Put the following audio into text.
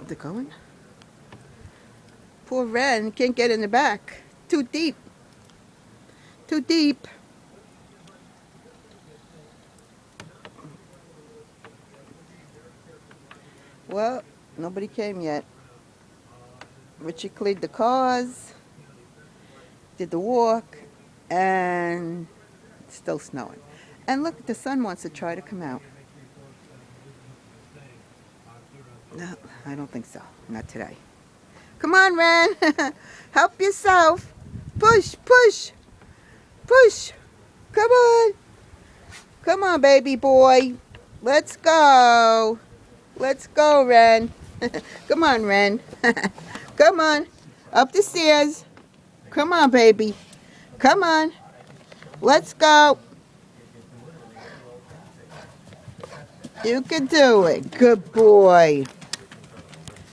Is it going? Poor Ren can't get in the back. Too deep. Too deep. Well, nobody came yet. Richie cleaned the cars, did the walk, and it's still snowing. And look, the sun wants to try to come out. No, I don't think so. Not today. Come on, Ren. Help yourself. Push, push, push. Come on. Come on, baby boy. Let's go. Let's go, Ren. Come on, Ren. Come on. Up the stairs. Come on, baby. Come on. Let's go. You can do it. Good boy.